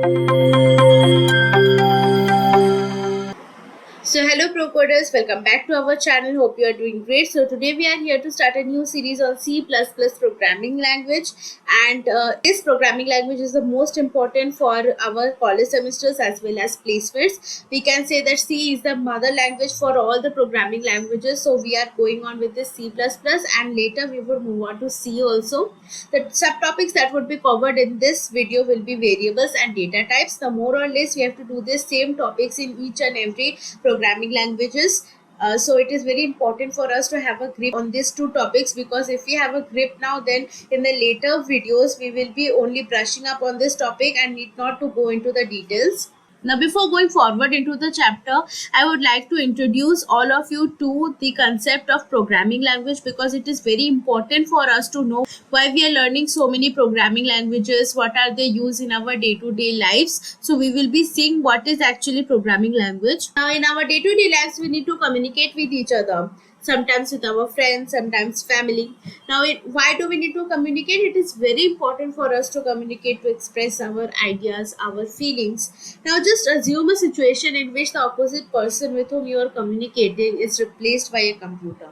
So hello Procoders, welcome back to our channel. Hope you are doing great. So today we are here to start a new series on C++ programming language, and this programming language is the most important for our college semesters as well as placements. We can say that C is the mother language for all the programming languages. So we are going on with this C++ and later we would move on to C also. The subtopics that would be covered in this video will be variables and data types. The more or less we have to do the same topics in each and every programming languages. So it is very important for us to have a grip on these two topics, because if we have a grip now, then in the later videos we will be only brushing up on this topic and need not to go into the details. Now, before going forward into the chapter, I would like to introduce all of you to the concept of programming language, because it is very important for us to know why we are learning so many programming languages, what are they used in our day-to-day lives. So we will be seeing what is actually programming language. Now, in our day-to-day lives, we need to communicate with each other, sometimes with our friends, sometimes family. Now, why do we need to communicate? It is very important for us to communicate, to express our ideas, our feelings. Now, just assume a situation in which the opposite person with whom you are communicating is replaced by a computer.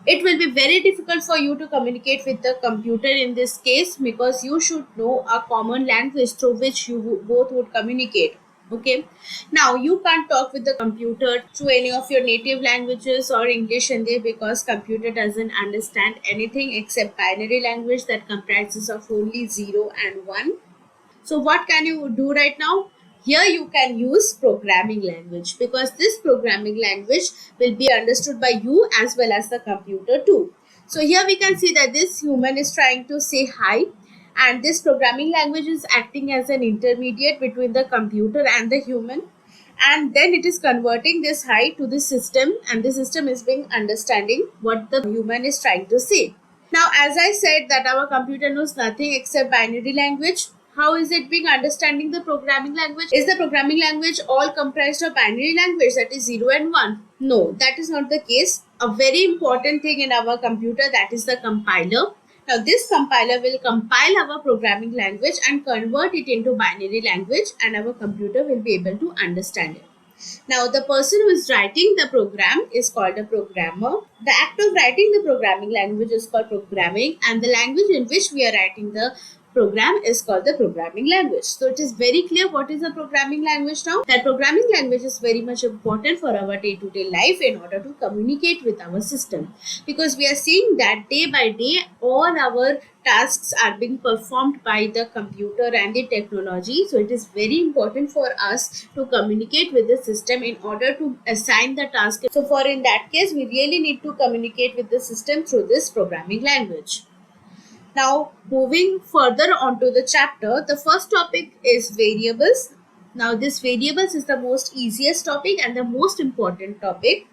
It will be very difficult for you to communicate with the computer in this case, because you should know a common language through which you both would communicate. Okay, now you can't talk with the computer through any of your native languages or English, Hindi, because computer doesn't understand anything except binary language that comprises of only 0 and 1. So what can you do right now? Here you can use programming language, because this programming language will be understood by you as well as the computer too. So here we can see that this human is trying to say hi, and this programming language is acting as an intermediate between the computer and the human, and then it is converting this hi to the system, and the system is being understanding what the human is trying to say. Now, as I said that our computer knows nothing except binary language, how is it being understanding the programming language? Is the programming language all comprised of binary language, that is 0 and 1? No, that is not the case. A very important thing in our computer, that is the compiler. Now, this compiler will compile our programming language and convert it into binary language, and our computer will be able to understand it. Now, the person who is writing the program is called a programmer. The act of writing the programming language is called programming, and the language in which we are writing the program is called the programming language. So it is very clear what is a programming language now. That programming language is very much important for our day-to-day life in order to communicate with our system, because we are seeing that day by day all our tasks are being performed by the computer and the technology. So it is very important for us to communicate with the system in order to assign the task. So for in that case, we really need to communicate with the system through this programming language. Now, moving further onto the chapter, the first topic is variables. Now, this variables is the most easiest topic and the most important topic.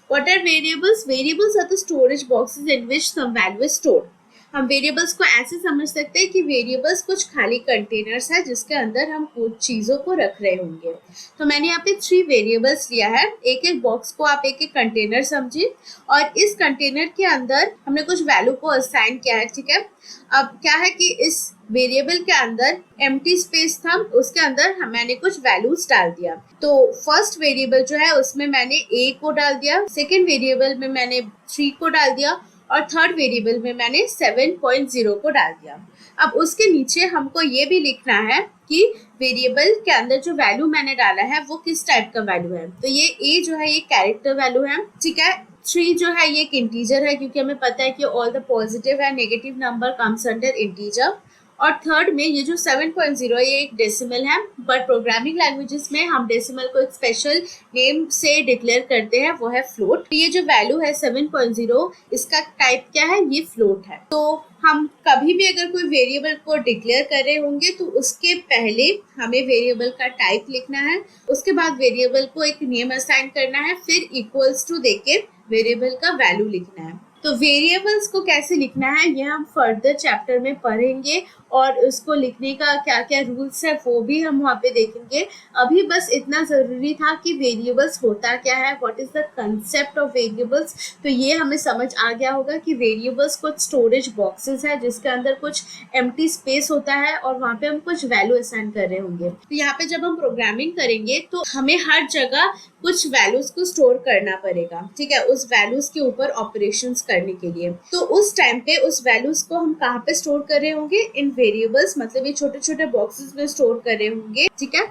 What are variables? Variables are the storage boxes in which some value is stored. हम variables को ऐसे समझ सकते हैं कि variables कुछ खाली containers है जिसके अंदर हम कुछ चीज़ों को रख रहे होंगे. तो मैंने यहाँ पे 3 वेरिएबल्स लिया है. एक एक बॉक्स को आप एक एक कंटेनर समझिए, और इस कंटेनर के अंदर हमने कुछ वैल्यू को असाइन किया है. ठीक है, अब क्या है कि इस वेरिएबल के अंदर एम्प्टी स्पेस था, उसके अंदर मैंने कुछ वैल्यूज डाल दिया. तो फर्स्ट वेरिएबल जो है उसमें मैंने a को डाल दिया, सेकेंड वेरिएबल में मैंने 3 को डाल दिया, और थर्ड वेरिएबल में मैंने 7.0 को डाल दिया. अब उसके नीचे हमको ये भी लिखना है कि वेरिएबल के अंदर जो वैल्यू मैंने डाला है वो किस टाइप का वैल्यू है. तो ये a जो है ये कैरेक्टर वैल्यू है. ठीक है, 3 जो है ये एक इंटीजर है, क्योंकि हमें पता है कि all the positive and negative number comes under integer. और थर्ड में ये जो 7.0 ये एक डेसिमल है, बट प्रोग्रामिंग लैंग्वेजेस में हम डेसिमल को एक स्पेशल नेम से डिक्लेयर करते हैं, वो है फ्लोट. तो ये जो वैल्यू है 7.0 इसका टाइप क्या है, ये फ्लोट है. तो हम कभी भी अगर कोई वेरिएबल को डिक्लेयर कर रहे होंगे तो उसके पहले हमें वेरिएबल का टाइप लिखना है, उसके बाद वेरिएबल को एक नेम असाइन करना है, फिर इक्वल्स टू देके वेरिएबल का वैल्यू लिखना है. तो वेरिएबल्स को कैसे लिखना है ये हम फर्दर चैप्टर में पढ़ेंगे, और उसको लिखने का क्या क्या रूल्स है वो भी हम वहाँ पे देखेंगे। अभी बस इतना ज़रूरी था कि वेरिएबल्स होता क्या है, what is the concept of variables. तो ये हमें समझ आ गया होगा कि वेरिएबल्स कुछ स्टोरेज बॉक्सेस है जिसके अंदर कुछ एम्प्टी स्पेस होता है और वहाँ पे हम कुछ वैल्यू असाइन कर रहे होंगे। तो यहाँ पे जब हम प्रोग्रामिंग करेंगे तो हमें हर जगह कुछ वैल्यूज को स्टोर करना पड़ेगा, ठीक है, उस वैल्यूज के ऊपर ऑपरेशंस करने के लिए। तो उस टाइम पे उस वैल्यूज को हम कहाँ पे स्टोर कर रहे होंगे, इन वेरिएबल्स, मतलब ये छोटे छोटे बॉक्सेस में स्टोर कर रहे होंगे, ठीक है।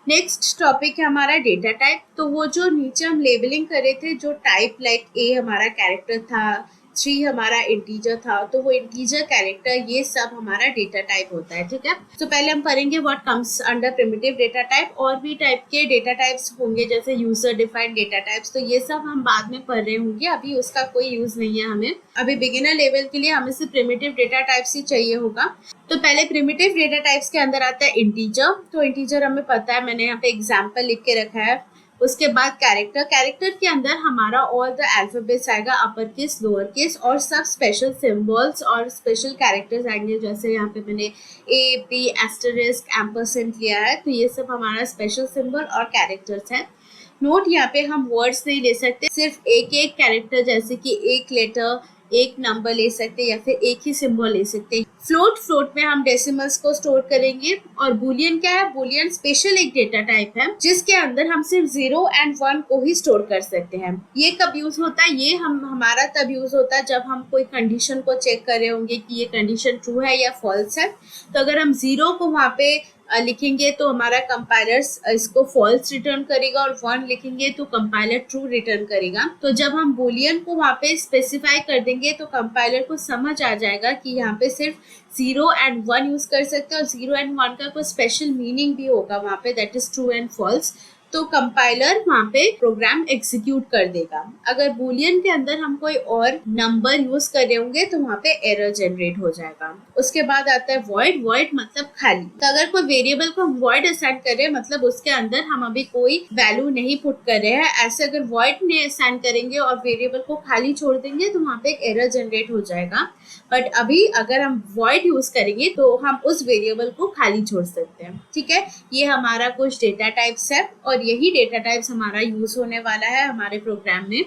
नेक्स्ट टॉपिक है हमारा डेटा टाइप। तो वो जो नीचे हम लेबलिंग कर रहे थे, जो टाइप लाइक ए हमारा कैरेक्टर था, 3 हमारा इंटीजर था, तो वो इंटीजर कैरेक्टर ये सब हमारा डेटा टाइप होता है, ठीक है। तो पहले हम पढ़ेंगे what comes under primitive data type. और भी टाइप के डेटा टाइप्स होंगे जैसे यूजर डिफाइंड डेटा टाइप्स, तो ये सब हम बाद में पढ़ रहे होंगे, अभी उसका कोई यूज नहीं है हमें। अभी बिगिनर लेवल के लिए हमें सिर्फ प्रिमिटिव डेटा टाइप्स ही चाहिए होगा। तो पहले प्रिमिटिव डेटा टाइप्स के अंदर आता है इंटीजर। तो इंटीजर हमें पता है, मैंने यहाँ पे एग्जाम्पल लिख के रखा है। उसके बाद कैरेक्टर, कैरेक्टर के अंदर हमारा ऑल द अल्फाबेट्स आएगा, अपर केस, लोअर केस, और सब स्पेशल सिंबल्स और स्पेशल कैरेक्टर्स आएंगे। जैसे यहाँ पे मैंने ए बी एस्टरिस्क एम्परसेंट लिया है, तो ये सब हमारा स्पेशल सिंबल और कैरेक्टर्स है। नोट, यहाँ पे हम वर्ड्स नहीं ले सकते, सिर्फ एक एक कैरेक्टर, जैसे कि एक लेटर, एक नंबर ले सकते हैं या फिर एक ही सिंबल ले सकते हैं। फ्लोट, फ्लोट में हम डेसिमल्स को स्टोर करेंगे। और बुलियन क्या है, बुलियन स्पेशल एक डेटा टाइप है जिसके अंदर हम सिर्फ 0 एंड 1 को ही स्टोर कर सकते हैं। ये कब यूज होता है, ये हमारा तब यूज होता है जब हम कोई कंडीशन को चेक कर रहे होंगे कि ये कंडीशन ट्रू है या फॉल्स है। तो अगर हम 0 को वहाँ पे लिखेंगे तो हमारा कंपाइलर इसको फॉल्स रिटर्न करेगा, और 1 लिखेंगे तो कंपाइलर ट्रू रिटर्न करेगा। तो जब हम बुलियन को वहाँ पे स्पेसिफाई कर देंगे तो कंपाइलर को समझ आ जाएगा कि यहाँ पे सिर्फ 0 एंड 1 यूज कर सकते हैं, और 0 एंड 1 का कोई स्पेशल मीनिंग भी होगा वहाँ पे, that is true and false. तो कंपाइलर वहाँ पे प्रोग्राम एग्जीक्यूट कर देगा। अगर बुलियन के अंदर हम कोई और नंबर यूज कर रहे होंगे तो वहाँ पे एरर जनरेट हो जाएगा। उसके बाद आता है वॉइड। वॉइड मतलब खाली। तो अगर कोई वेरिएबल को हम वॉइड असाइन कर रहे हैं, मतलब उसके अंदर हम अभी कोई वैल्यू नहीं पुट कर रहे हैं, ऐसे अगर वॉइड ने असाइन करेंगे और वेरिएबल को खाली छोड़ देंगे तो वहाँ पे एक एरर जनरेट हो जाएगा। बट अभी अगर हम वॉइड यूज करेंगे तो हम उस वेरिएबल को खाली छोड़ सकते हैं, ठीक है। ये हमारा कुछ डेटा टाइप्स है और यही डेटा टाइप्स हमारा यूज होने वाला है हमारे प्रोग्राम में।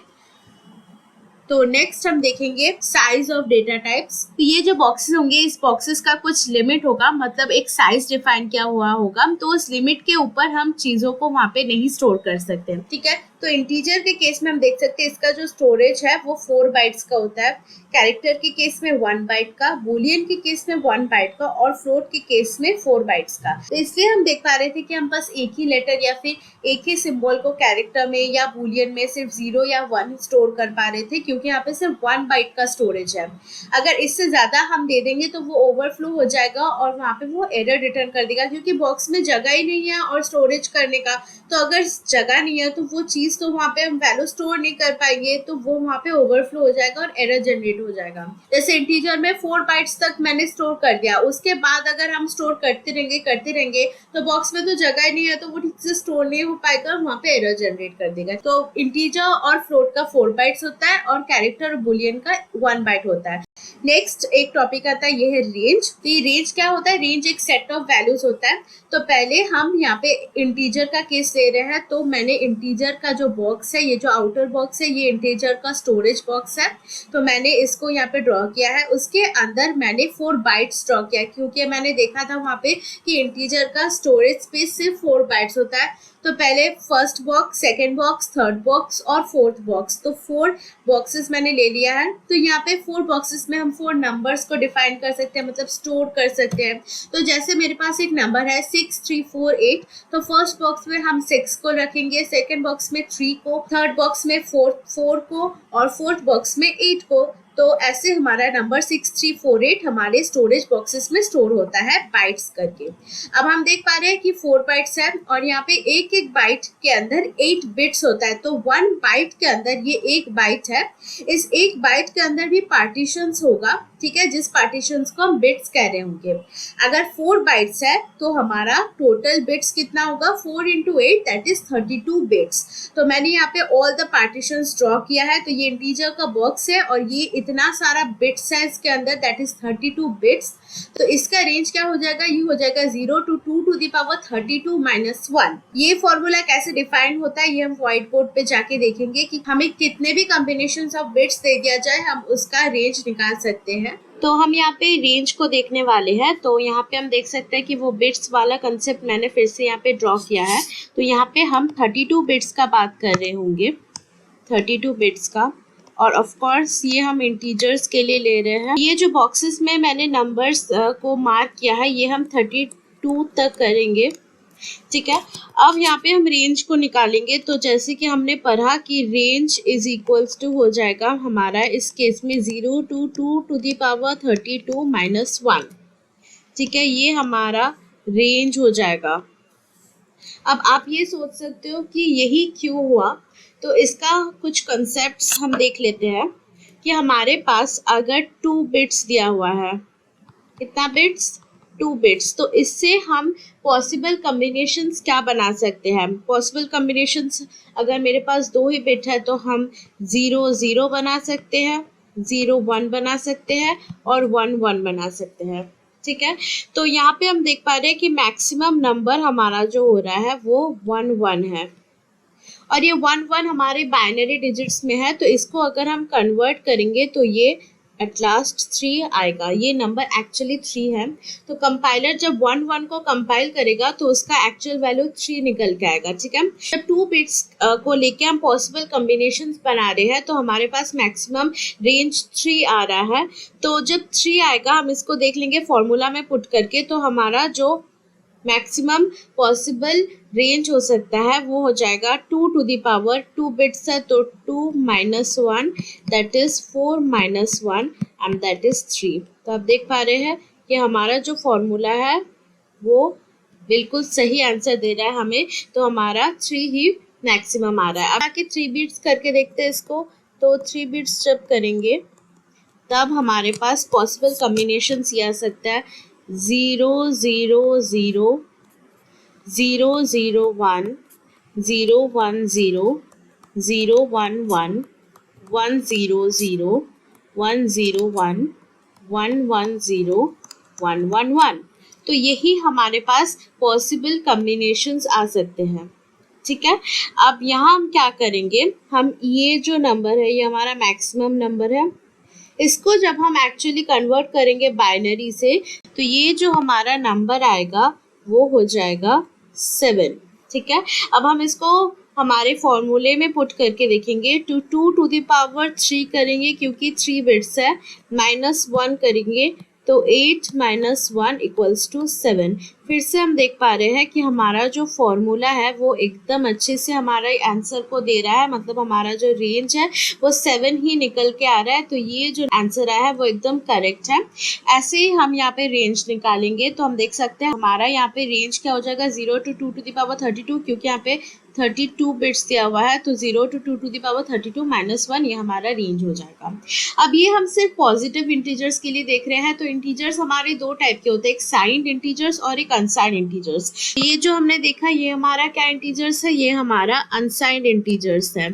तो नेक्स्ट हम देखेंगे साइज ऑफ डेटा टाइप्स। तो ये जो बॉक्सेस होंगे, इस बॉक्सेस का कुछ लिमिट होगा, मतलब एक साइज डिफाइन किया हुआ होगा, तो उस लिमिट के ऊपर हम चीजों को वहाँ पे नहीं स्टोर कर सकते, ठीक है। तो इंटीजर के केस में हम देख सकते हैं इसका जो स्टोरेज है वो 4 बाइट्स का होता है, कैरेक्टर के केस में 1 बाइट का, बुलियन के केस में 1 बाइट का, और फ्लोट के केस में 4 बाइट्स का। तो इसलिए हम देख पा रहे थे कि हम बस एक ही लेटर या फिर एक ही सिंबल को कैरेक्टर में या बुलियन में सिर्फ 0 या 1 स्टोर कर पा रहे थे, क्योंकि यहाँ पे सिर्फ 1 बाइट का स्टोरेज है। अगर इससे ज्यादा हम दे देंगे तो वो ओवरफ्लो हो जाएगा और वहाँ पे वो एरर रिटर्न कर देगा, क्योंकि बॉक्स में जगह ही नहीं है और स्टोरेज करने का। तो अगर जगह नहीं है तो वो चीज तो वहाँ पे हम वैल्यू स्टोर नहीं कर पाएंगे, तो वो वहाँ पे ओवरफ्लो हो जाएगा और एरर जनरेट हो जाएगा। जैसे इंटीजर में 4 बाइट्स तक मैंने स्टोर कर दिया, उसके बाद अगर हम स्टोर करते रहेंगे तो बॉक्स में तो जगह ही नहीं है, तो वो ठीक से स्टोर नहीं हो पाएगा, वहाँ पे एरर जनरेट कर देगा। तो इंटीजर और फ्लोट का 4 बाइट्स होता है और कैरेक्टर और बुलियन का 1 बाइट होता है। नेक्स्ट एक टॉपिक आता है, ये है रेंज। तो ये रेंज क्या होता है, रेंज एक सेट ऑफ वैल्यूज होता है। तो पहले हम यहाँ पे इंटीजर का केस ले रहे हैं, तो मैंने इंटीजर का जो बॉक्स है, ये जो आउटर बॉक्स है, ये इंटीजर का स्टोरेज बॉक्स है। तो मैंने इसको यहाँ पे ड्रॉ किया है, उसके अंदर मैंने 4 बाइट्स ड्रॉ किया, क्योंकि मैंने देखा था वहाँ पे कि इंटीजर का स्टोरेज स्पेस सिर्फ 4 बाइट्स होता है। तो पहले first box, second box, third box और फोर्थ बॉक्स, तो 4 बॉक्सेस मैंने ले लिया है। तो यहाँ पे 4 बॉक्सेस में हम 4 नंबर्स को डिफाइन कर सकते हैं, मतलब स्टोर कर सकते हैं। तो जैसे मेरे पास एक नंबर है 6348, तो फर्स्ट बॉक्स में हम 6 को रखेंगे, सेकेंड बॉक्स में 3 को, थर्ड बॉक्स में 4 को, और फोर्थ बॉक्स में 8 को। तो ऐसे हमारा नंबर 6348 हमारे स्टोरेज बॉक्सेस में स्टोर होता है बाइट्स करके। अब हम देख पा रहे हैं कि 4 बाइट्स है और यहाँ पे एक एक बाइट के अंदर 8 बिट्स होता है। तो 1 बाइट के अंदर ये एक बाइट है, इस एक बाइट के अंदर भी पार्टीशंस होगा, ठीक है, जिस पार्टीशंस को हम बिट्स कह रहे होंगे। अगर 4 बाइट्स है तो हमारा टोटल बिट्स कितना होगा, 4 into 8 दैट इज 32 बिट्स। तो मैंने यहाँ पे ऑल द पार्टीशंस ड्रॉ किया है। तो ये इंटीजर का बॉक्स है और ये इतना सारा बिट्स है इसके अंदर, दैट इज 32 बिट्स। तो इसका रेंज क्या हो जाएगा, ये हो जाएगा 0 to 2 to the power 32 minus 1। ये फॉर्मूला कैसे डिफाइन होता है ये हम व्हाइट बोर्ड पे जाके देखेंगे कि हमें कितने भी कॉम्बिनेशंस ऑफ बिट्स दे दिया जाए हम उसका रेंज निकाल सकते हैं। तो हम यहाँ पे रेंज को देखने वाले हैं। तो यहाँ पे हम देख सकते हैं कि वो बिट्स वाला कंसेप्ट मैंने फिर से यहाँ पे ड्रॉ किया है। तो यहाँ पे हम 32 बिट्स का बात कर रहे होंगे, 32 बिट्स का, और ऑफ कोर्स ये हम इंटीजर्स के लिए ले रहे हैं। ये जो बॉक्सेस में मैंने नंबर्स को मार्क किया है ये हम 32 तक करेंगे, ठीक है। अब यहाँ पे हम रेंज को निकालेंगे। तो जैसे कि हमने पढ़ा कि रेंज इज इक्वल्स टू हो जाएगा हमारा इस केस में 0 to 2 to the power 32 minus 1, ठीक है। ये हमारा रेंज हो जाएगा। अब आप ये सोच सकते हो कि यही क्यों हुआ, तो इसका कुछ कंसेप्ट्स हम देख लेते हैं कि हमारे पास अगर 2 बिट्स दिया हुआ है, कितना बिट्स, 2 बिट्स, तो इससे हम पॉसिबल कम्बिनेशंस क्या बना सकते हैं। पॉसिबल कम्बिनेशंस अगर मेरे पास 2 ही बिट है तो हम 0 0 बना सकते हैं, 0 1 बना सकते हैं और 1 1 बना सकते हैं, ठीक है। तो यहाँ पे हम देख पा रहे हैं कि मैक्सिमम नंबर हमारा जो हो रहा है वो 1 1 है, और ये 1 1 हमारे बाइनरी डिजिट्स में है। तो इसको अगर हम कन्वर्ट करेंगे तो ये एट लास्ट 3 आएगा। ये नंबर एक्चुअली 3 है। तो कंपाइलर जब 1 1 को कंपाइल करेगा तो उसका एक्चुअल वैल्यू 3 निकल के आएगा, ठीक है। जब 2 बिट्स को लेके हम पॉसिबल कम्बिनेशंस बना रहे हैं तो हमारे पास मैक्सिमम रेंज 3 आ रहा है। तो जब 3 आएगा हम इसको देख लेंगे फॉर्मूला में पुट करके, तो हमारा जो मैक्सिमम पॉसिबल रेंज हो सकता है वो हो जाएगा 2 to the power 2 बिट्स है तो 2 minus 1 that is 4 minus 1 and that is 3। तो आप देख पा रहे हैं कि हमारा जो फॉर्मूला है वो बिल्कुल सही आंसर दे रहा है हमें। तो हमारा 3 ही मैक्सिमम आ रहा है। अब आके 3 बिट्स करके देखते हैं इसको। तो 3 बिट्स जब करेंगे तब हमारे पास पॉसिबल कम्बिनेशंस ये आ सकता है 0 0 0 0 0 1 0 1 0 0 1 1 1 0 0 1 0 1 1 1 0 1 1 1। तो यही हमारे पास पॉसिबल कम्बिनेशंस आ सकते हैं, ठीक है। अब यहाँ हम क्या करेंगे, हम ये जो नंबर है ये हमारा मैक्सिमम नंबर है, इसको जब हम एक्चुअली कन्वर्ट करेंगे बाइनरी से तो ये जो हमारा नंबर आएगा वो हो जाएगा 7, ठीक है। अब हम इसको हमारे फॉर्मूले में पुट करके देखेंगे। 2 to the power 3 करेंगे क्योंकि 3 बिट्स है, -1 करेंगे तो 8 minus 1 इक्वल्स टू 7। फिर से हम देख पा रहे हैं कि हमारा जो फॉर्मूला है वो एकदम अच्छे से हमारा आंसर को दे रहा है, मतलब हमारा जो रेंज है वो 7 ही निकल के आ रहा है। तो ये जो आंसर आया है वो एकदम करेक्ट है। ऐसे ही हम यहाँ पे रेंज निकालेंगे तो हम देख सकते हैं हमारा यहाँ पे रेंज क्या हो जाएगा 0 to 2 to the power 32, क्योंकि यहाँ पे 32 बिट्स दिया हुआ है तो 0 to 2 to the power 32 minus 1 ये हमारा रेंज हो जाएगा। अब ये हम सिर्फ पॉजिटिव इंटीजर्स के लिए देख रहे हैं। तो इंटीजर्स हमारे 2 टाइप के होते हैं, एक साइंड इंटीजर्स और एक अनसाइंड इंटीजर्स। ये जो हमने देखा ये हमारा क्या इंटीजर्स है, ये हमारा अनसाइंड इंटीजर्स है,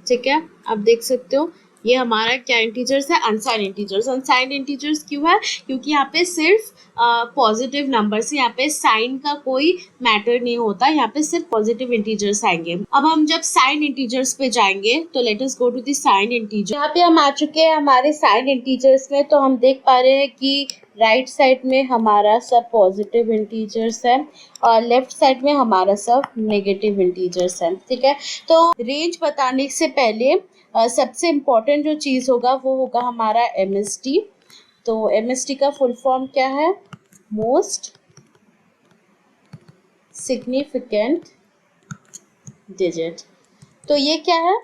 ठीक है। आप देख सकते हो ये हमारा क्या इंटीजर्स है, अनसाइंड इंटीजर्स। अनसाइंड इंटीजर्स क्यों है, क्योंकि यहाँ पे सिर्फ पॉजिटिव नंबर्स, यहाँ पे साइन का कोई मैटर नहीं होता, यहाँ पे सिर्फ पॉजिटिव इंटीजर्स आएंगे। अब हम जब साइन इंटीजर्स पे जाएंगे तो let us go to the sign integer. यहाँ पे हम आ चुके हैं हमारे साइन इंटीजर्स में। तो हम देख पा रहे हैं कि राइट साइड में हमारा सब पॉजिटिव इंटीजर्स है और लेफ्ट साइड में हमारा सब नेगेटिव इंटीजर्स है, ठीक है। तो रेंज बताने से पहले सबसे इम्पोर्टेंट जो चीज़ होगा वो होगा हमारा MSD। तो MSD का फुल फॉर्म क्या है, मोस्ट सिग्निफिकेंट डिजिट। तो ये क्या है,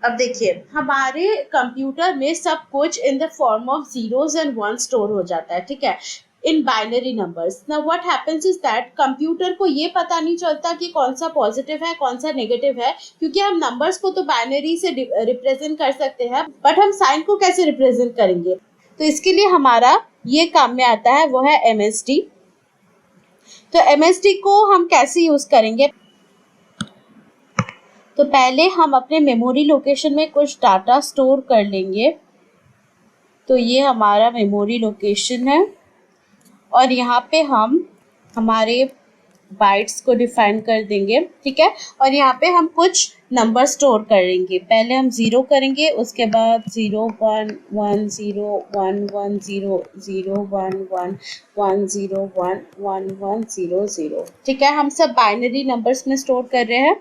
अब देखिए हमारे कंप्यूटर में सब कुछ in the form of zeros and one store हो जाता है, ठीक है, in binary numbers. Now what happens is that computer को ये पता नहीं चलता कि कौन सा पॉजिटिव है कौन सा नेगेटिव है, क्योंकि हम नंबर्स को तो बाइनरी से रिप्रेजेंट कर सकते हैं, बट हम साइन को कैसे रिप्रेजेंट करेंगे। तो इसके लिए हमारा ये काम में आता है वो है MSD। तो MSD को हम कैसे यूज करेंगे, तो पहले हम अपने मेमोरी लोकेशन में कुछ डाटा स्टोर कर लेंगे। तो ये हमारा मेमोरी लोकेशन है और यहाँ पे हम हमारे बाइट्स को डिफाइन कर देंगे, ठीक है। और यहाँ पे हम कुछ नंबर स्टोर करेंगे। पहले हम 0 करेंगे, उसके बाद 0 1 1 0 1 1 0 0 1 1 1 0 1 1 1 0 0, ठीक है। हम सब बाइनरी नंबर्स में स्टोर कर रहे हैं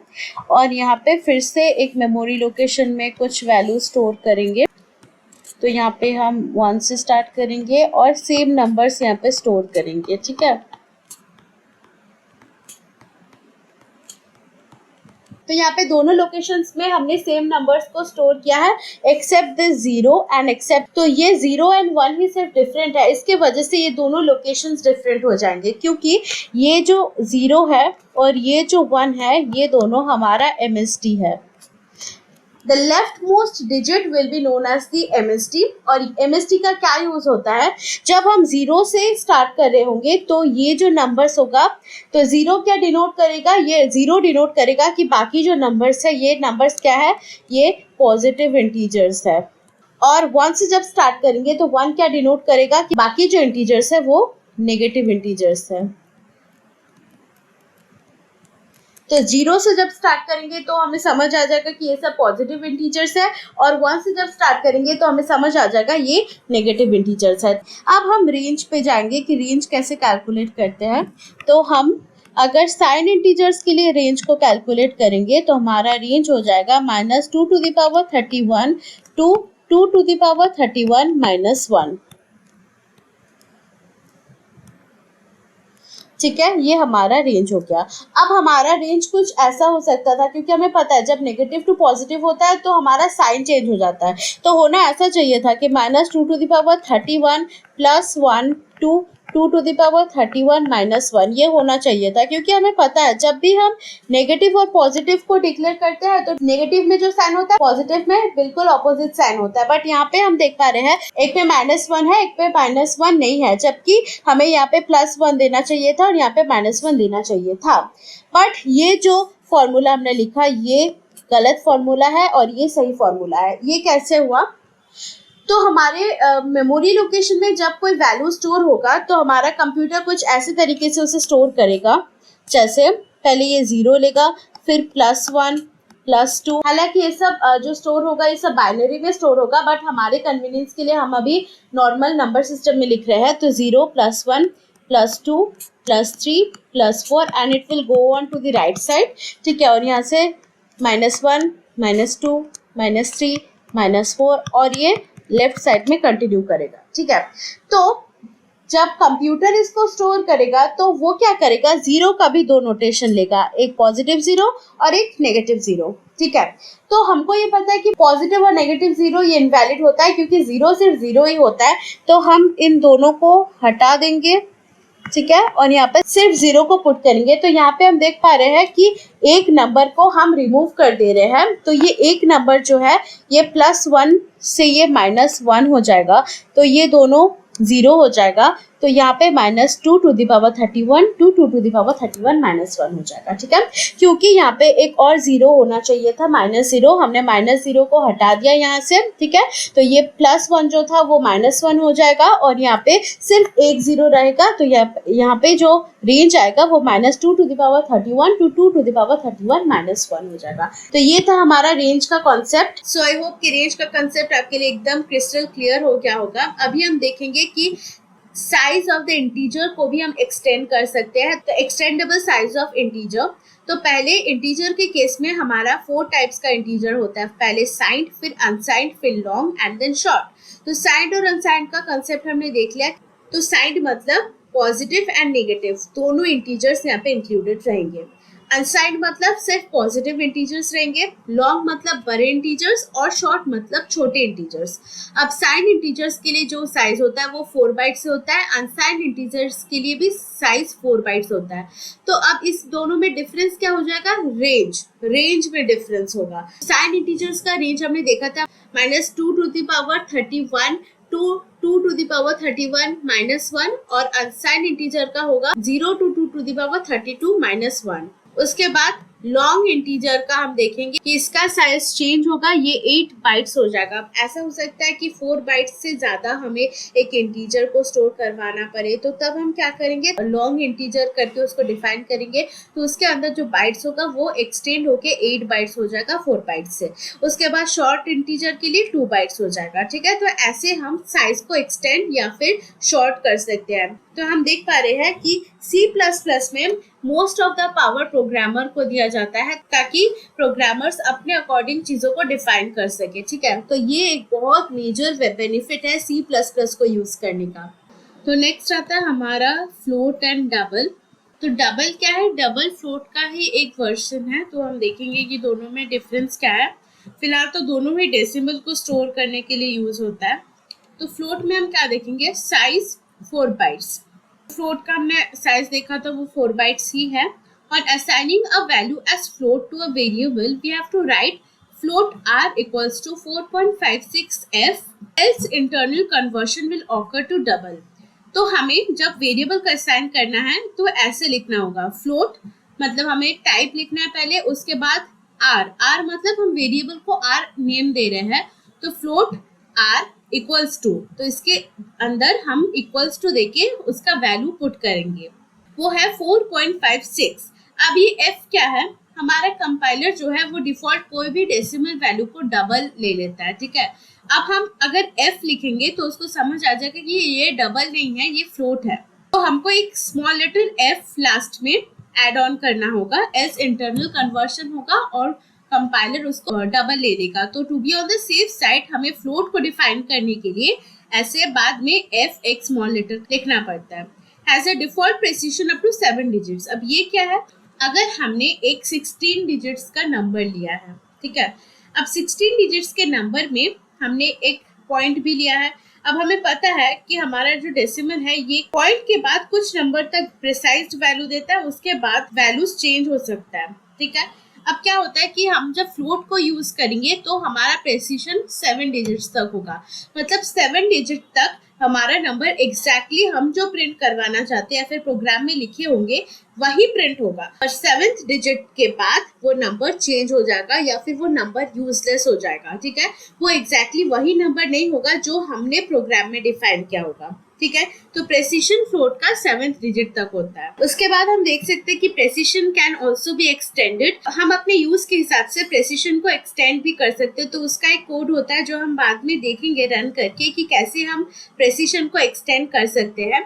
और यहाँ पे फिर से एक मेमोरी लोकेशन में कुछ वैल्यू स्टोर करेंगे। तो यहाँ पे हम 1 से स्टार्ट करेंगे और सेम नंबर्स यहाँ पे स्टोर करेंगे, ठीक है। तो यहाँ पे दोनों लोकेशंस में हमने सेम नंबर्स को स्टोर किया है एक्सेप्ट दिस 0 एंड एक्सेप्ट, तो ये 0 एंड 1 ही सिर्फ डिफरेंट है। इसके वजह से ये दोनों लोकेशंस डिफरेंट हो जाएंगे क्योंकि ये जो 0 है और ये जो 1 है ये दोनों हमारा MST है। The leftmost digit will be known as the MST। और MST का क्या यूज होता है, जब हम 0 से स्टार्ट कर रहे होंगे तो ये जो नंबर्स होगा, तो 0 क्या डिनोट करेगा, ये 0 डिनोट करेगा कि बाकी जो नंबर्स है ये नंबर्स क्या है, ये पॉजिटिव इंटीजर्स है। और 1 से जब स्टार्ट करेंगे तो 1 क्या डिनोट करेगा कि बाकी जो इंटीजर्स है वो नेगेटिव इंटीजर्स है। तो 0 से जब स्टार्ट करेंगे तो हमें समझ आ जाएगा कि ये सब पॉजिटिव इंटीजर्स है और 1 से जब स्टार्ट करेंगे तो हमें समझ आ जाएगा ये नेगेटिव इंटीजर्स है। अब हम रेंज पे जाएंगे कि रेंज कैसे कैलकुलेट करते हैं। तो हम अगर साइन इंटीजर्स के लिए रेंज को कैलकुलेट करेंगे तो हमारा रेंज हो जाएगा -2 to the power 31 to 2 to the power 31 - 1, ठीक है। ये हमारा रेंज हो गया। अब हमारा रेंज कुछ ऐसा हो सकता था क्योंकि हमें पता है जब नेगेटिव टू पॉजिटिव होता है तो हमारा साइन चेंज हो जाता है। तो होना ऐसा चाहिए था कि -2 to the power 31 + 1 to 2 to the power 31 - 1, ये होना चाहिए था क्योंकि हमें पता है जब भी हम नेगेटिव और पॉजिटिव को डिक्लेयर करते हैं तो नेगेटिव में जो साइन होता है पॉजिटिव में बिल्कुल ऑपोजिट साइन होता है। बट यहाँ पे हम देख पा रहे हैं एक पे -1 है, एक पे -1 नहीं है, जबकि हमें यहाँ पे +1 देना चाहिए था और यहाँ पे -1 देना चाहिए था। बट ये जो फॉर्मूला हमने लिखा ये गलत फॉर्मूला है और ये सही फॉर्मूला है। ये कैसे हुआ, तो हमारे मेमोरी लोकेशन में जब कोई वैल्यू स्टोर होगा तो हमारा कंप्यूटर कुछ ऐसे तरीके से उसे स्टोर करेगा, जैसे पहले ये 0 लेगा, फिर +1 +2। हालांकि ये सब जो स्टोर होगा ये सब बाइनरी में स्टोर होगा, बट हमारे कन्वीनियंस के लिए हम अभी नॉर्मल नंबर सिस्टम में लिख रहे हैं। तो 0 +1 +2 +3 +4 and it will go on to the right side, ठीक है। और यहाँ से -1 -2 -3 -4 और ये लेफ्ट साइड में कंटिन्यू करेगा, ठीक है। तो जब कंप्यूटर इसको स्टोर करेगा तो वो क्या करेगा, 0 का भी दो नोटेशन लेगा, एक पॉजिटिव 0 और एक नेगेटिव 0, ठीक है। तो हमको ये पता है कि पॉजिटिव और नेगेटिव 0 ये इनवैलिड होता है क्योंकि 0 सिर्फ 0 ही होता है। तो हम इन दोनों को हटा देंगे, ठीक है, और यहाँ पे सिर्फ 0 को पुट करेंगे। तो यहाँ पे हम देख पा रहे हैं कि एक नंबर को हम रिमूव कर दे रहे हैं। तो ये एक नंबर जो है ये +1 से ये -1 हो जाएगा, तो ये दोनों 0 हो जाएगा। तो यहाँ पे -2 to the power 31 to 2 to the power 31 -1 हो जाएगा, ठीक है। क्योंकि यहाँ पे एक और 0 होना चाहिए था, -0, हमने -0 को हटा दिया यहाँ से, ठीक है। तो ये +1 जो था वो -1 हो जाएगा और यहाँ पे सिर्फ एक 0 रहेगा। तो यहाँ पे जो रेंज आएगा वो -2 to the power 31 to 2 to the power 31 -1 हो जाएगा। तो ये था हमारा रेंज का कॉन्सेप्ट। सो आई होप कि रेंज का कॉन्सेप्ट आपके लिए एकदम क्रिस्टल क्लियर हो गया होगा। अभी हम देखेंगे कि साइज ऑफ द इंटीजर को भी हम एक्सटेंड कर सकते हैं। तो एक्सटेंडेबल साइज ऑफ इंटीजर, तो पहले इंटीजर के केस में हमारा 4 टाइप्स का इंटीजर होता है, पहले साइंड, फिर अनसाइंड, फिर लॉन्ग एंड देन शॉर्ट। तो साइंड और अनसाइंड का कंसेप्ट हमने देख लिया। तो साइंड मतलब पॉजिटिव एंड नेगेटिव दोनों इंटीजर्स यहाँ पे इंक्लूडेड रहेंगे। अनसाइंड मतलब सिर्फ पॉजिटिव इंटीजर्स रहेंगे, लॉन्ग मतलब बड़े इंटीजर्स और शॉर्ट मतलब छोटे इंटीजर्स। अब साइंड इंटीजर्स के लिए जो साइज होता है वो 4 बाइट से होता है, अनसाइंड इंटीजर्स के लिए भी साइज 4 बाइट्स होता है। तो अब इस दोनों में डिफरेंस क्या हो जाएगा, रेंज में डिफरेंस होगा। साइंड इंटीजर्स का रेंज हमने देखा था -2 to the power 31 to 2 to the power 31 -1 और अनसाइंड इंटीजर का होगा 0 to 2 to the power 32 -1। उसके बाद लॉन्ग इंटीजर का हम देखेंगे कि इसका साइज चेंज होगा, ये 8 बाइट्स हो जाएगा। अब ऐसा हो सकता है कि 4 बाइट्स से ज्यादा हमें एक इंटीजर को स्टोर करवाना पड़े, तो तब हम क्या करेंगे, लॉन्ग इंटीजर करके उसको डिफाइन करेंगे, तो उसके अंदर जो बाइट्स होगा वो एक्सटेंड होके 8 बाइट्स हो जाएगा 4 बाइट्स से। उसके बाद शॉर्ट इंटीजर के लिए 2 बाइट्स हो जाएगा, ठीक है। तो ऐसे हम साइज को एक्सटेंड या फिर शॉर्ट कर सकते हैं। तो हम देख पा रहे हैं कि C++ में most of the power programmer को दिया जाता है ताकि प्रोग्रामर्स अपने अकॉर्डिंग चीजों को डिफाइन कर सके, ठीक है। तो ये एक बहुत मेजर बेनिफिट है C++ को यूज करने का। तो नेक्स्ट आता है हमारा फ्लोट एंड डबल। तो डबल क्या है, डबल फ्लोट का ही एक वर्जन है। तो हम देखेंगे कि दोनों में डिफरेंस क्या है। फिलहाल तो दोनों ही डेसिमल को स्टोर करने के लिए यूज होता है। तो फ्लोट में हम क्या देखेंगे, साइज 4 बाइट्स। फ्लोट का हमने साइज देखा तो वो 4 बाइट्स ही है। और assigning a value as float to a variable we have to write float r equals to 4.56f else internal conversion will occur to double। तो हमें जब वेरिएबल का असाइन करना है तो ऐसे लिखना होगा, फ्लोट मतलब हमें टाइप लिखना है पहले, उसके बाद r मतलब हम वेरिएबल को r नेम दे रहे हैं, तो फ्लोट r इक्वल्स टू, तो इसके अंदर हम इक्वल्स टू देके उसका वैल्यू पुट करेंगे, वो है 4.56। अब ये f क्या है, हमारा कंपाइलर जो है वो डिफॉल्ट कोई भी डेसिमल वैल्यू को डबल ले लेता है, ठीक है। अब हम अगर f लिखेंगे तो उसको समझ आ जाएगा कि ये डबल नहीं है, ये फ्लोट है। तो हमको एक स्मॉल लेटर f लास्ट में एड ऑन करना होगा, एल्स इंटरनल कन्वर्शन होगा और कंपाइलर उसको डबल ले लेगा। तो to be on the safe side हमें फ्लोट को डिफाइन करने के लिए ऐसे बाद में f एक स्मॉल लेटर लिखना पड़ता है। Has a default precision up to 7 digits. अब ये क्या है, अगर हमने एक 16 डिजिट्स का नंबर लिया है, ठीक है। अब 16 डिजिट्स के नंबर में हमने एक पॉइंट भी लिया है। अब हमें पता है कि हमारा जो डेसिमल है ये पॉइंट के बाद कुछ नंबर तक प्रिसाइज वैल्यू देता है, उसके बाद वैल्यूज चेंज हो सकता है, ठीक है। अब क्या होता है कि हम जब फ्लोट को यूज करेंगे तो हमारा प्रेसिशन 7 डिजिट्स तक होगा, मतलब 7 डिजिट तक हमारा नंबर एग्जैक्टली हम जो प्रिंट करवाना चाहते हैं या फिर प्रोग्राम में लिखे होंगे वही प्रिंट होगा। और 7th डिजिट के बाद वो नंबर चेंज हो जाएगा या फिर वो नंबर यूजलेस हो जाएगा, ठीक है। वो एग्जैक्टली वही नंबर नहीं होगा जो हमने प्रोग्राम में डिफाइन किया होगा, ठीक है। तो प्रेसिशन फ्लोट का 7th डिजिट तक होता है। उसके बाद हम देख सकते हैं कि precision can also be extended. हम अपने यूज के हिसाब से प्रेसिशन को एक्सटेंड भी कर सकते हैं। तो उसका एक कोड होता है जो हम बाद में देखेंगे रन करके कि कैसे हम प्रेसिशन को एक्सटेंड कर सकते हैं।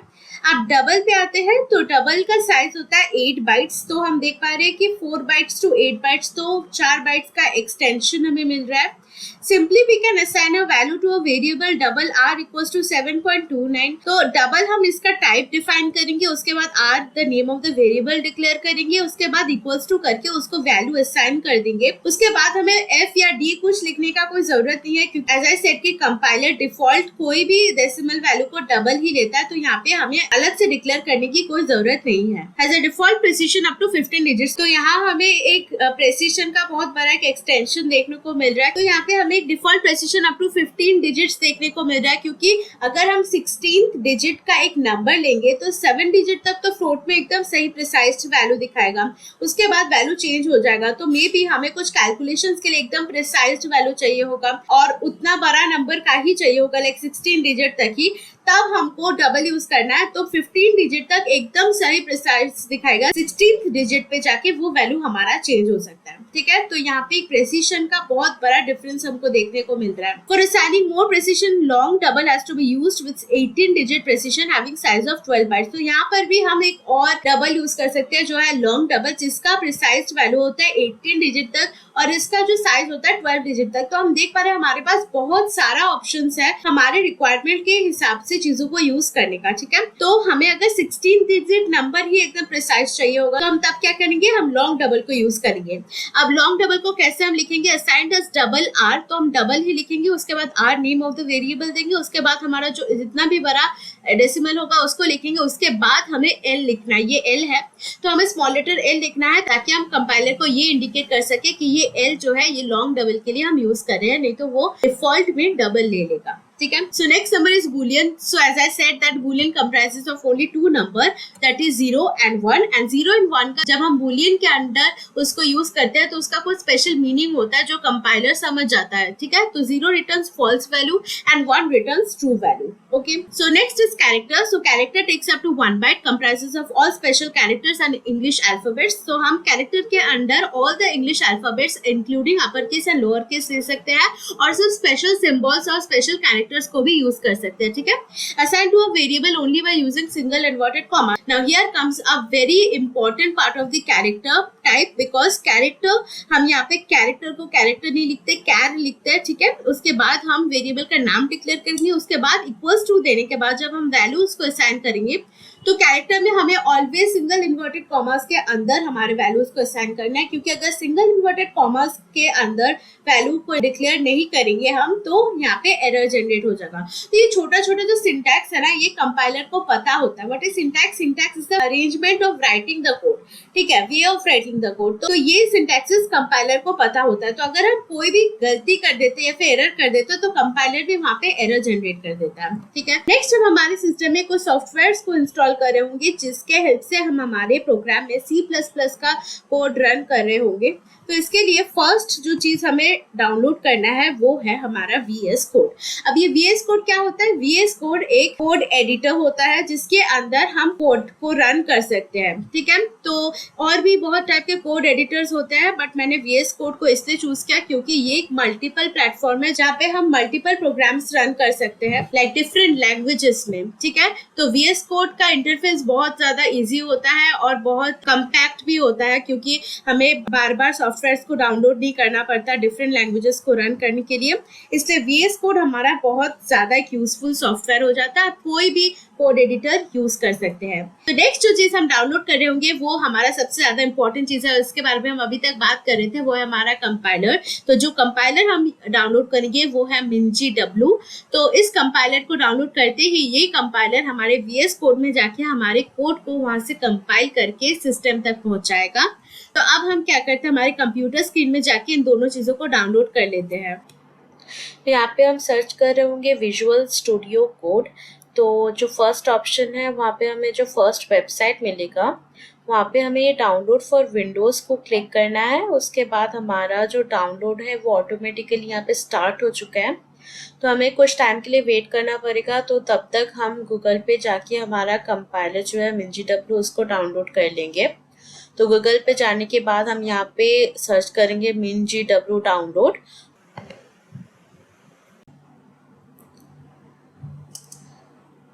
अब डबल पे आते हैं, तो डबल का साइज होता है 8 बाइट्स। तो हम देख पा रहे हैं कि 4 बाइट्स टू 8 बाइट्स, तो 4 बाइट्स का एक्सटेंशन हमें मिल रहा है। Simply we can assign a value to a variable double r equals to 7.29। तो डबल हम इसका टाइप डिफाइन करेंगे, उसके बाद r the name of the variable declare करेंगे, उसके बाद इक्वल्स टू करके उसको वैल्यू असाइन कर देंगे। उसके बाद हमें f या d कुछ लिखने का कोई जरूरत नहीं है, क्योंकि एज आई सेड कि कंपाइलर डिफॉल्ट कोई भी डेसिमल वैल्यू को डबल ही लेता है, तो यहाँ पे हमें अलग से डिक्लेयर करने की कोई जरूरत नहीं है। Has a default precision up to 15 digits. तो यहाँ हमें एक प्रेसिशन का बहुत बड़ा एक एक्सटेंशन देखने को मिल रहा है। तो यहाँ पे हमें एक default precision up to 15 digits देखने को मिल रहा है, क्योंकि अगर हम 16th डिजिट का एक नंबर लेंगे तो 7 डिजिट तक तो फ्लोट में एकदम सही प्रिसाइज वैल्यू दिखाएगा, उसके बाद वैल्यू चेंज हो जाएगा। तो मे बी हमें कुछ कैलकुलेशंस के लिए एकदम प्रिसाइज वैल्यू चाहिए होगा और उतना बड़ा नंबर का ही चाहिए होगा, लाइक 16 डिजिट तक ही, तब हमको डबल यूज करना है। तो 15 डिजिट तक एकदम सही प्रिसाइज दिखाएगा, 16th डिजिट पे जाके वो वैल्यू हमारा चेंज हो सकता है, ठीक है। तो यहाँ पे प्रेसिशन का बहुत बड़ा डिफरेंस हमको देखने को मिल रहा है। For assigning more precision long double has to be used with 18 digit precision having size of 12 bytes. तो यहाँ पर भी हम एक और डबल यूज कर सकते हैं जो है लॉन्ग डबल, जिसका प्रिसाइज वैल्यू होता है 18 डिजिट तक और इसका जो साइज होता है 12 डिजिट तक। तो हम देख पा रहे हैं हमारे पास बहुत सारा ऑप्शंस है हमारे रिक्वायरमेंट के हिसाब से चीजों को यूज करने का, ठीक है। तो हमें अगर 16 डिजिट नंबर ही एकदम प्रिसाइज चाहिए होगा तो हम तब क्या करेंगे, हम लॉन्ग डबल को यूज करेंगे। अब लॉन्ग डबल को कैसे हम लिखेंगे, असाइन्ड एज डबल आर, तो हम डबल ही लिखेंगे, उसके बाद r name of the variable देंगे, उसके बाद हमारा जो जितना भी बड़ा डेसिमल होगा उसको लिखेंगे, उसके बाद हमें एल लिखना है, ये एल है तो हमें स्मॉल लेटर एल लिखना है ताकि हम कंपाइलर को ये इंडिकेट कर सके कि ये एल जो है ये लॉन्ग डबल के लिए हम यूज कर रहे हैं, नहीं तो वो डिफॉल्ट में डबल ले लेगा। ठीक है। So next number is boolean. So as I said that boolean comprises of only two number, that is 0 and 1. And 0 and 1 का जब हम बूलियन के अंदर उसको यूज करते हैं तो उसका कोई स्पेशल मीनिंग होता है जो कंपाइलर समझ जाता है. ठीक है. तो 0 returns false value and 1 returns true value. Okay. So next is character. So character takes up to 1 byte, comprises of all special characters and English alphabets. तो हम कैरेक्टर के अंदर all the English alphabets including upper case and lower case ले सकते हैं और सिर्फ special symbols और स्पेशल कैरेक्टर्स को भी यूज कर सकते हैं. ठीक है. Assign to a variable only by using single inverted comma. Now here comes a very important part of the character type, because character हम यहाँ पे कैरेक्टर को कैरेक्टर नहीं लिखते, कैर लिखते हैं. ठीक है. उसके बाद हम वेरिएबल का नाम डिक्लेयर करेंगे, उसके बाद इक्वल्स टू देने के बाद जब हम वैल्यू उसको असाइन करेंगे तो कैरेक्टर में हमें ऑलवेज सिंगल इन्वर्टेड कॉमास के अंदर हमारे वैल्यूज को असाइन करना है, क्योंकि अगर सिंगल इन्वर्टेड कॉमास के अंदर वैल्यू को डिक्लेयर नहीं करेंगे हम तो यहाँ पे एरर जनरेट हो जाएगा. तो ये छोटा छोटा जो सिंटैक्स है ना, ये कंपाइलर को पता होता है. What is syntax? Syntax is the arrangement of writing the code. ठीक है, way of writing the code. तो ये सिंटैक्सेस कंपाइलर को पता होता है. तो अगर हम कोई भी गलती कर देते हैं या फिर एरर कर देते हैं तो कंपाइलर भी वहाँ पे एरर जनरेट कर देता है. ठीक है. नेक्स्ट हम हमारे सिस्टम में कुछ सॉफ्टवेयर को इंस्टॉल कर रहे होंगे जिसके हेल्प से हम हमारे प्रोग्राम में C++ का कोड रन कर रहे होंगे. तो इसके लिए फर्स्ट जो चीज हमें डाउनलोड करना है वो है हमारा VS कोड. अब ये VS कोड क्या होता है? VS कोड एक कोड एडिटर होता है जिसके अंदर हम कोड को रन कर सकते हैं. ठीक है. तो और भी बहुत टाइप के कोड एडिटर्स होते हैं, बट मैंने VS कोड को इसलिए चूज किया क्योंकि ये एक मल्टीपल प्लेटफॉर्म है जहाँ पे हम मल्टीपल प्रोग्राम्स रन कर सकते हैं लाइक डिफरेंट लैंग्वेजेस में. ठीक है. तो VS कोड का इंटरफेस बहुत ज्यादा इजी होता है और बहुत कम्पैक्ट भी होता है, क्योंकि हमें बार बार सॉफ्टवेयर को डाउनलोड नहीं करना पड़ता डिफरेंट लैंग्वेजेस को रन करने के लिए. इसलिए VS कोड हमारा बहुत ज्यादा एक यूजफुल सॉफ्टवेयर हो जाता है. आप कोई भी कोड एडिटर यूज कर सकते हैं. तो नेक्स्ट जो चीज हम डाउनलोड कर रहे होंगे वो हमारा सबसे ज्यादा इंपॉर्टेंट चीज है, उसके बारे में हम अभी तक बात कर रहे थे, वो है हमारा कंपाइलर. तो जो कंपाइलर हम डाउनलोड करेंगे वो है MinGW. तो इस कंपाइलर को डाउनलोड करते ही ये कंपाइलर हमारे VS कोड में जाके हमारे कोड को वहां से कंपाइल करके सिस्टम तक पहुंचाएगा. तो अब हम क्या करते हैं, हमारे कंप्यूटर स्क्रीन में जाके इन दोनों चीजों को डाउनलोड कर लेते हैं. यहाँ पे हम सर्च कर रहे होंगे विजुअल स्टूडियो कोड. तो जो फर्स्ट ऑप्शन है वहाँ पे हमें जो फर्स्ट वेबसाइट मिलेगा वहाँ पे हमें ये डाउनलोड फॉर विंडोज़ को क्लिक करना है. उसके बाद हमारा जो डाउनलोड है वो ऑटोमेटिकली यहाँ पे स्टार्ट हो चुका है. तो हमें कुछ टाइम के लिए वेट करना पड़ेगा. तो तब तक हम गूगल पे जाके हमारा कंपाइलर जो है MinGW उसको डाउनलोड कर लेंगे. तो गूगल पे जाने के बाद हम यहाँ पे सर्च करेंगे MinGW डाउनलोड.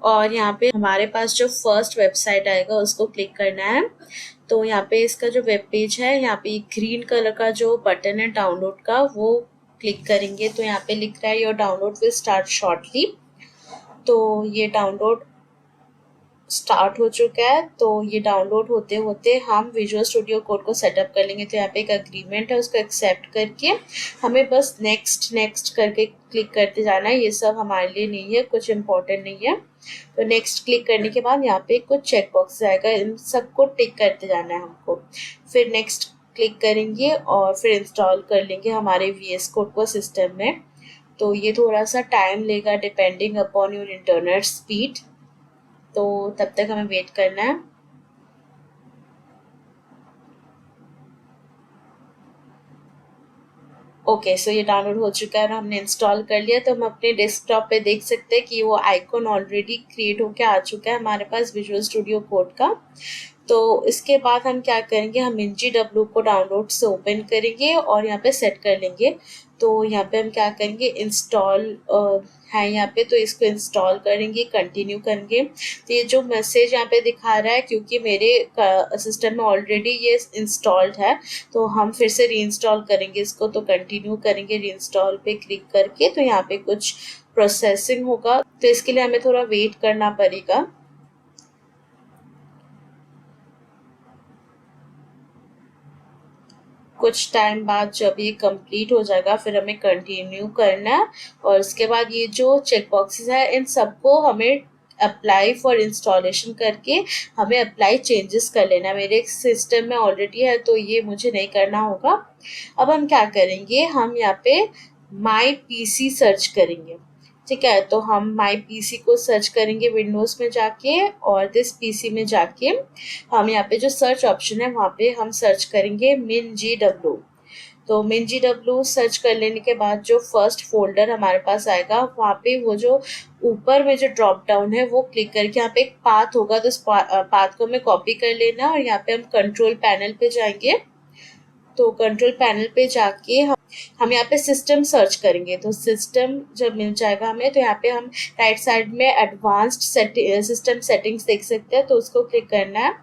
और यहाँ पे हमारे पास जो फर्स्ट वेबसाइट आएगा उसको क्लिक करना है. तो यहाँ पे इसका जो वेब पेज है, यहाँ पे ग्रीन कलर का जो बटन है डाउनलोड का वो क्लिक करेंगे. तो यहाँ पे लिख रहा है your download will start shortly. तो ये डाउनलोड स्टार्ट हो चुका है. तो ये डाउनलोड होते होते हम विजुअल स्टूडियो कोड को सेटअप कर लेंगे. तो यहाँ पे एक अग्रीमेंट है, उसको एक्सेप्ट करके हमें बस नेक्स्ट नेक्स्ट करके क्लिक करते जाना है. ये सब हमारे लिए नहीं है, कुछ इम्पोर्टेंट नहीं है. तो नेक्स्ट क्लिक करने के बाद यहाँ पे कुछ चेक बॉक्स आएगा, इन सबको टिक करते जाना है हमको. फिर नेक्स्ट क्लिक करेंगे और फिर इंस्टॉल कर लेंगे हमारे VS कोड को सिस्टम में. तो ये थोड़ा सा टाइम लेगा depending upon your internet speed. तो तब तक हमें वेट करना है. ओके, सो ये डाउनलोड हो चुका है और हमने इंस्टॉल कर लिया. तो हम अपने डेस्कटॉप पे देख सकते हैं कि वो आइकॉन ऑलरेडी क्रिएट होके आ चुका है हमारे पास विजुअल स्टूडियो कोड का. तो इसके बाद हम क्या करेंगे, हम MinGW को डाउनलोड से ओपन करेंगे और यहाँ पे सेट कर लेंगे. तो यहाँ पे हम क्या करेंगे, इंस्टॉल है यहाँ पे, तो इसको इंस्टॉल करेंगे, कंटिन्यू करेंगे. तो ये जो मैसेज यहाँ पे दिखा रहा है क्योंकि मेरे सिस्टम में ऑलरेडी ये इंस्टॉल्ड है, तो हम फिर से रीइंस्टॉल करेंगे इसको. तो कंटिन्यू करेंगे रीइंस्टॉल पे क्लिक करके. तो यहाँ पे कुछ प्रोसेसिंग होगा, तो इसके लिए हमें थोड़ा वेट करना पड़ेगा. कुछ टाइम बाद जब ये कंप्लीट हो जाएगा फिर हमें कंटिन्यू करना है. और उसके बाद ये जो चेक बॉक्सेस है इन सबको हमें अप्लाई फॉर इंस्टॉलेशन करके हमें अप्लाई चेंजेस कर लेना है. मेरे सिस्टम में ऑलरेडी है तो ये मुझे नहीं करना होगा. अब हम क्या करेंगे, हम यहाँ पे माई PC सर्च करेंगे. ठीक है, तो हम माई पीसी को सर्च करेंगे विंडोज़ में जाके, और दिस पीसी में जाके हम यहाँ पे जो सर्च ऑप्शन है वहाँ पे हम सर्च करेंगे MinGW। तो MinGW सर्च कर लेने के बाद जो फर्स्ट फोल्डर हमारे पास आएगा वहाँ पे वो जो ऊपर में जो ड्रॉप डाउन है वो क्लिक करके यहाँ पे एक पाथ होगा, तो उस पाथ को हमें कॉपी कर लेना और यहाँ पे हम कंट्रोल पैनल पे जाएंगे। तो कंट्रोल पैनल पे जाके हम यहाँ पे सिस्टम सर्च करेंगे। तो सिस्टम जब मिल जाएगा हमें, तो यहाँ पे हम राइट साइड में एडवांस्ड सिस्टम सेटिंग्स देख सकते हैं, तो उसको क्लिक करना है।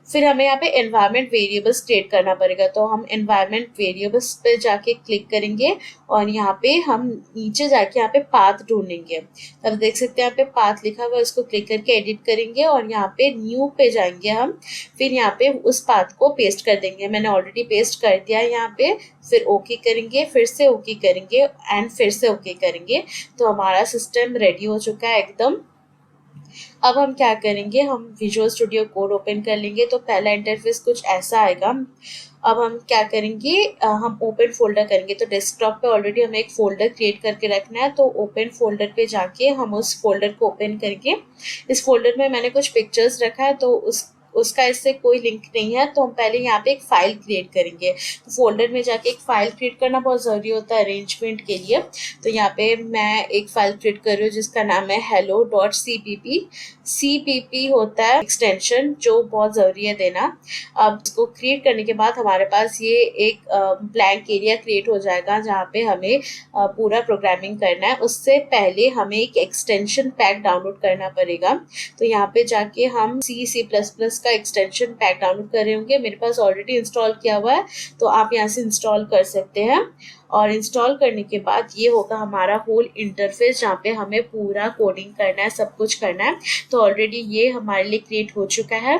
फिर हमें यहाँ पे एनवायरनमेंट वेरिएबल्स क्रिएट करना पड़ेगा, तो हम एनवायरनमेंट वेरिएबल्स पे जाके क्लिक करेंगे और यहाँ पे हम नीचे जाके यहाँ पे पाथ ढूंढेंगे। तब देख सकते हैं यहाँ पे पाथ लिखा हुआ है, उसको क्लिक करके एडिट करेंगे और यहाँ पे न्यू पे जाएंगे हम। फिर यहाँ पे उस पाथ को पेस्ट कर देंगे, मैंने ऑलरेडी पेस्ट कर दिया है यहाँ पे। फिर ओके करेंगे, फिर से ओके करेंगे एंड फिर से ओके करेंगे। तो हमारा सिस्टम रेडी हो चुका है एकदम। अब हम क्या करेंगे, हम विजुअल स्टूडियो कोड ओपन कर लेंगे। तो पहला इंटरफेस कुछ ऐसा आएगा। अब हम क्या करेंगे, हम ओपन फोल्डर करेंगे। तो डेस्कटॉप पे ऑलरेडी हमें एक फोल्डर क्रिएट करके रखना है, तो ओपन फोल्डर पे जाके हम उस फोल्डर को ओपन करेंगे। इस फोल्डर में मैंने कुछ पिक्चर्स रखा है, तो उसका इससे कोई लिंक नहीं है, तो हम पहले यहाँ पे एक फाइल क्रिएट करेंगे। तो फोल्डर में जाके एक फाइल क्रिएट करना बहुत ज़रूरी होता है अरेंजमेंट के लिए। तो यहाँ पे मैं एक फाइल क्रिएट कर रही हूँ जिसका नाम है hello.cpp। CPP होता है एक्सटेंशन, जो बहुत ज़रूरी है देना। अब इसको क्रिएट करने के बाद हमारे पास ये एक ब्लैंक एरिया क्रिएट हो जाएगा जहाँ पे हमें पूरा प्रोग्रामिंग करना है। उससे पहले हमें एक एक्सटेंशन पैक डाउनलोड करना पड़ेगा। तो यहाँ पे जाके हम C++ का एक्सटेंशन पैक डाउनलोड कर रहे होंगे। मेरे पास ऑलरेडी इंस्टॉल किया हुआ है, तो आप यहाँ से इंस्टॉल कर सकते हैं। और इंस्टॉल करने के बाद ये होगा हमारा होल इंटरफेस जहाँ पे हमें पूरा कोडिंग करना है, सब कुछ करना है। तो ऑलरेडी ये हमारे लिए क्रिएट हो चुका है।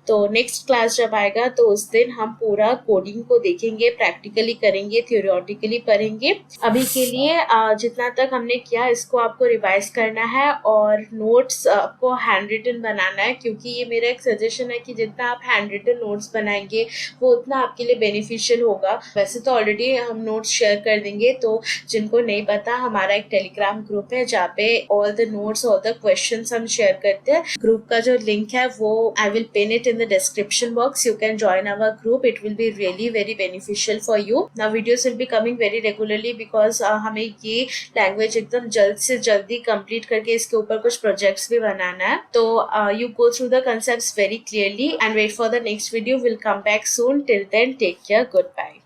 तो नेक्स्ट क्लास जब आएगा तो उस दिन हम पूरा कोडिंग को देखेंगे, प्रैक्टिकली करेंगे, थियोरेटिकली पढ़ेंगे। अभी के लिए जितना तक हमने किया इसको आपको रिवाइज करना है और नोट्स आपको हैंड रिटन बनाना है, क्योंकि ये मेरा एक सजेशन है कि जितना आप हैंड रिटन नोट्स बनाएंगे वो उतना आपके लिए बेनिफिशियल होगा। वैसे तो ऑलरेडी हम नोट्स शेयर कर देंगे, तो जिनको नहीं पता, हमारा एक टेलीग्राम ग्रुप है जहाँ पे ऑल द नोट्स और द क्वेश्चंस हम शेयर करते हैं। ग्रुप का जो लिंक है वो I will pin it in the description box. You can join our group. It will be really very beneficial for you. Now videos will be coming very regularly because हमें ये language एकदम जल्द से जल्दी complete करके इसके ऊपर कुछ प्रोजेक्ट्स भी बनाना है। तो you go through the concepts very clearly and wait for the next video. We'll come back soon. Till then, take care. Goodbye.